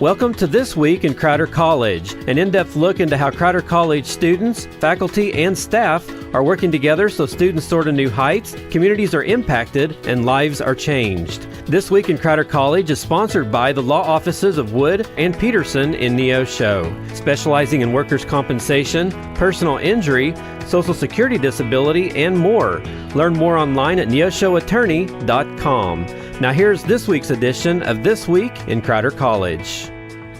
Welcome to This Week in Crowder College, an in-depth look into how Crowder College students, faculty, and staff are working together so students soar to new heights, communities are impacted, and lives are changed. This Week in Crowder College is sponsored by the law offices of Wood and Peterson in Neosho, specializing in workers' compensation, personal injury, Social Security disability, and more. Learn more online at neoshoattorney.com. Now here's this week's edition of This Week in Crowder College.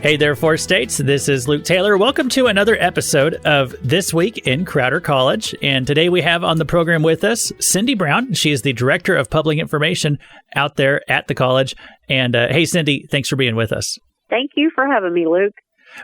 Hey there, Four States. This is Luke Taylor. Welcome to another episode of This Week in Crowder College. And today we have on the program with us Cindy Brown. She is the Director of Public Information out there at the college. And hey, Cindy, thanks for being with us. Thank you for having me, Luke.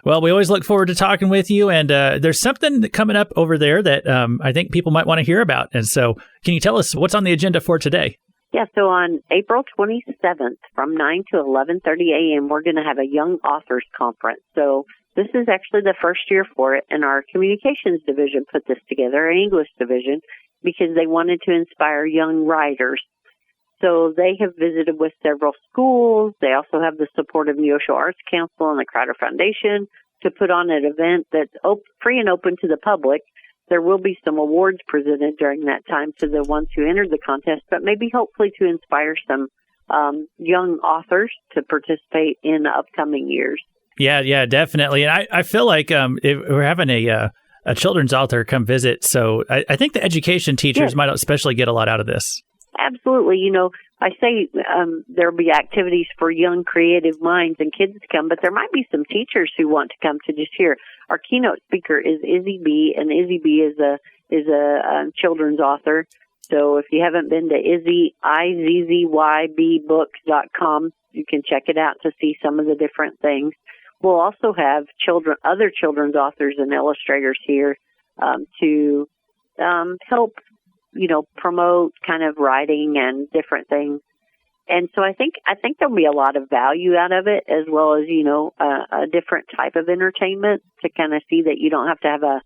Well, we always look forward to talking with you. And there's something coming up over there that I think people might want to hear about. And so can you tell us what's on the agenda for today? Yeah, so on April 27th from 9 to 11:30 a.m., we're going to have a Young Authors Conference. So this is actually the first year for it, and our communications division put this together, our English division, because they wanted to inspire young writers. So they have visited with several schools. They also have the support of Neosho Arts Council and the Crowder Foundation to put on an event that's free and open to the public. There will be some awards presented during that time to the ones who entered the contest, but maybe hopefully to inspire some young authors to participate in the upcoming years. Yeah, definitely. And I feel like we're having a children's author come visit, so I think the education teachers might especially get a lot out of this. Absolutely. You know, I say there'll be activities for young creative minds and kids to come, but there might be some teachers who want to come to just hear. Our keynote speaker is Izzy B, and Izzy B is a children's author. So if you haven't been to izzybbooks.com, you can check it out to see some of the different things. We'll also have other children's authors and illustrators here to help, promote kind of writing and different things. And so I think there'll be a lot of value out of it, as well as, a different type of entertainment to kind of see that you don't have to have a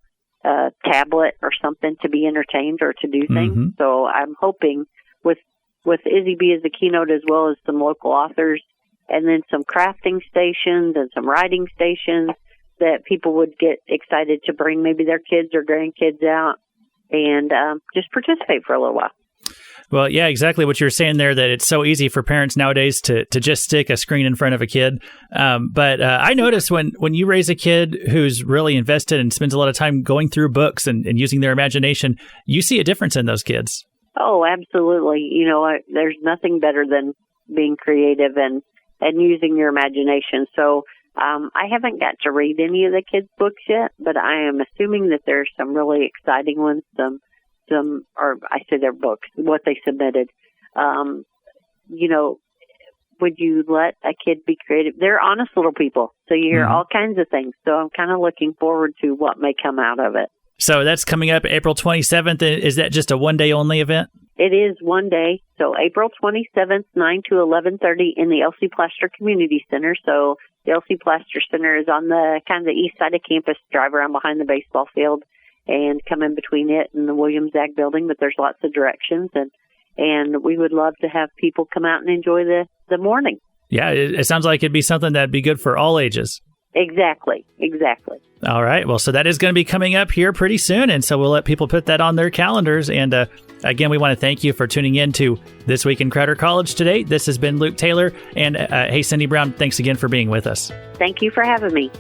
tablet or something to be entertained or to do things. Mm-hmm. So I'm hoping with Izzy B as the keynote, as well as some local authors, and then some crafting stations and some writing stations, that people would get excited to bring maybe their kids or grandkids out and just participate for a little while. Well, yeah, exactly what you're saying there, that it's so easy for parents nowadays to just stick a screen in front of a kid. But I notice when you raise a kid who's really invested and spends a lot of time going through books and using their imagination, you see a difference in those kids. Oh, absolutely. There's nothing better than being creative and using your imagination. So I haven't got to read any of the kids' books yet, but I am assuming that there's some really exciting ones, or I say their books, what they submitted. Would you let a kid be creative? They're honest little people, so you hear all kinds of things. So I'm kind of looking forward to what may come out of it. So that's coming up April 27th. Is that just a one-day only event? It is one day. So April 27th, 9 to 11:30 in the Elsie Plaster Community Center. So the Elsie Plaster Center is on the kind of the east side of campus. Drive around behind the baseball field and come in between it and the Williams Ag building. But there's lots of directions, and we would love to have people come out and enjoy the morning. Yeah, it sounds like it'd be something that'd be good for all ages. Exactly. All right. Well, so that is going to be coming up here pretty soon. And so we'll let people put that on their calendars. And again, we want to thank you for tuning in to This Week in Crowder College today. This has been Luke Taylor. And hey, Cindy Brown, thanks again for being with us. Thank you for having me.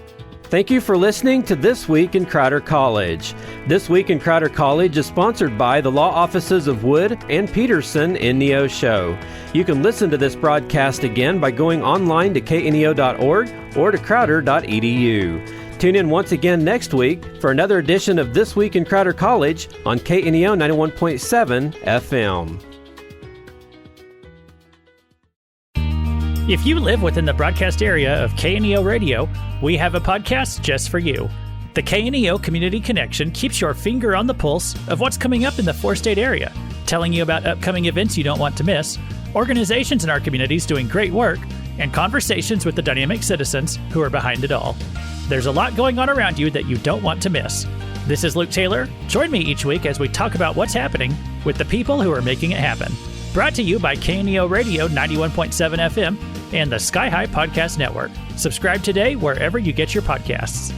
Thank you for listening to This Week in Crowder College. This Week in Crowder College is sponsored by the law offices of Wood and Peterson in Neosho. You can listen to this broadcast again by going online to kneo.org or to crowder.edu. Tune in once again next week for another edition of This Week in Crowder College on KNEO 91.7 FM. If you live within the broadcast area of KNEO Radio, we have a podcast just for you. The KNEO Community Connection keeps your finger on the pulse of what's coming up in the four-state area, telling you about upcoming events you don't want to miss, organizations in our communities doing great work, and conversations with the dynamic citizens who are behind it all. There's a lot going on around you that you don't want to miss. This is Luke Taylor. Join me each week as we talk about what's happening with the people who are making it happen. Brought to you by KNEO Radio 91.7 FM and the Sky High Podcast Network. Subscribe today wherever you get your podcasts.